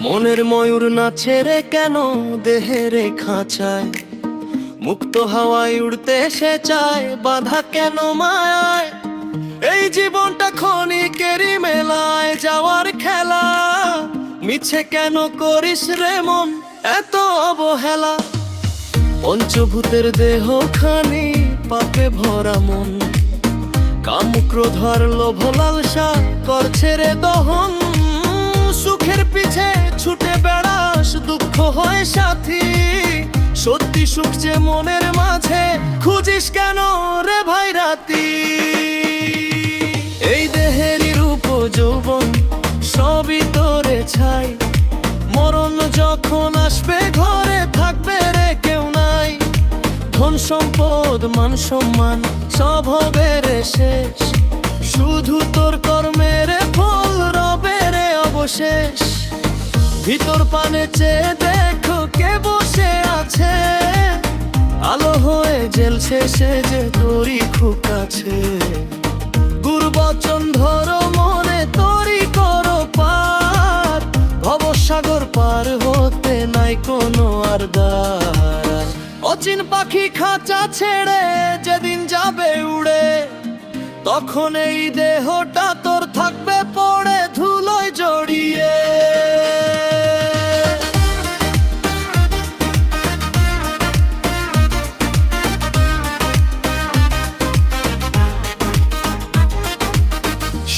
মনের ময়ূর নাচে রে কেন দেহের খাঁচায়, মুক্ত হাওয়ায় উড়তে সে চায়, বাধা কেন মায়ায়। এই জীবনটা ক্ষণিকেরই মেলায় যাওয়ার খেলা, মিছে কেন করিস রে মন এত অবহেলা। পঞ্চভূতের দেহ খানি পাপে ভরা মন, কাম ক্রোধ আর লোভ লালসা করছে রে দহন। সুখের পিছে ছুটে বেড়াস দুঃখ হয় সাথী, সত্যি সুখ যে মনের মাঝে খুঁজিস কেন রে ভাই রাতি। এই দেহেরই রূপ যৌবন সবই তোরে ছাই, মরণ যখন আসবে ঘরে থাকবে রে কেউ নাই। ধন সম্পদ মান সম্মান সব হবে রে শেষ, শুধু তোর কর্মের ফল রবে রে অবশেষ। ভিতর পানে চেয়ে দেখো কে বসে আছে, আলো হয়ে জ্বলছে সে যে তোরই খুব কাছে। গুরুবচন ধরো মনে তোরই করো পার, ভবসাগর পার হতে নাই কোনো আর দ্বার। অচিন পাখি খাঁচা ছেড়ে যেদিন যাবে উড়ে, তখন এই দেহটা তোর থাকবে পড়ে ধুলোয় জড়িয়ে।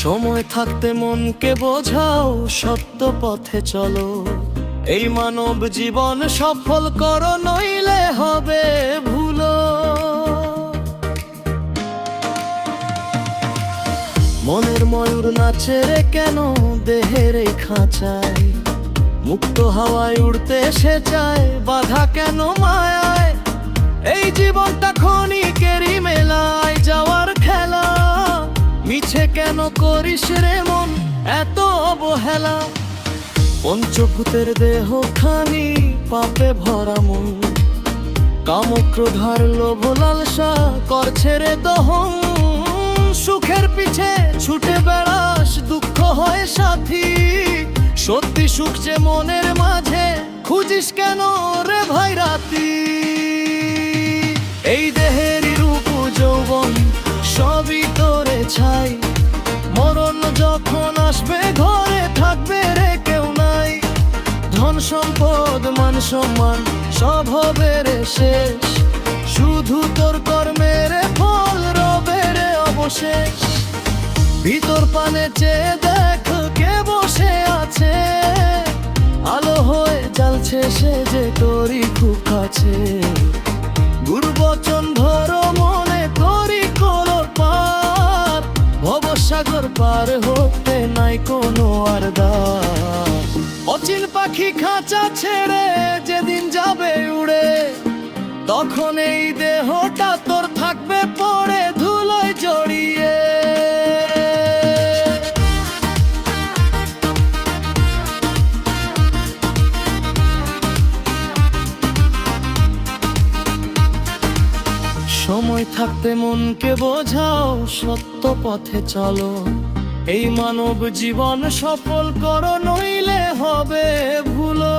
সময় থাকতে মনকে বোঝাও, সত্য পথে চলো। এই মানব জীবন সফল করো, নইলে হবে ভুলো। মনের ময়ূর নাচে রে কেন দেহের এই খাঁচায়, মুক্ত হাওয়ায় উড়তে সে চায়, বাধা কেন মায়ায়। এই জীবনটা ক্ষণিকেরই মেলায় যাওয়ার খেলা, মিছে কেন করিস রে মন এত অবহেলা। পঞ্চভূতের দেহ খানি পাপে ভরা মন, কাম ক্রোধ আর লোভ লালসা করছে রে দহন। সুখের পিছে ছুটে বেড়াস দুঃখ হয় সাথী, সত্যি সুখ যে মনের মাঝে খুঁজিস কেন রে ভাই রাতি। এই দেহেরই রূপ যৌবন সবই তোরে ছাই, মরণ যখন আসবে ঘরে থাকবে রে কেউ নাই। ধন সম্পদ মান সম্মান সব হবে রে শেষ, শুধু তোর কর্মের ফল রবে রে অবশেষ। ভিতর পানে চেয়ে দেখ কে বসে আছে, আলো হয়ে জ্বলছে সে যে তোরই খুব কাছে। গুরুবচন ধরো মনে তোরই করো পার, ভবসাগর পার হতে নাই কোনো আর দ্বার। অচিন পাখি খাঁচা ছেড়ে যেদিন যাবে উড়ে, তখন এই দেহটা তোর থাকবে পড়ে ধুলোয় জড়িয়ে। সময় থাকতে মনকে বোঝাও, সত্য পথে চলো। এই মানব জীবন সফল করো, নইলে হবে ভুলো।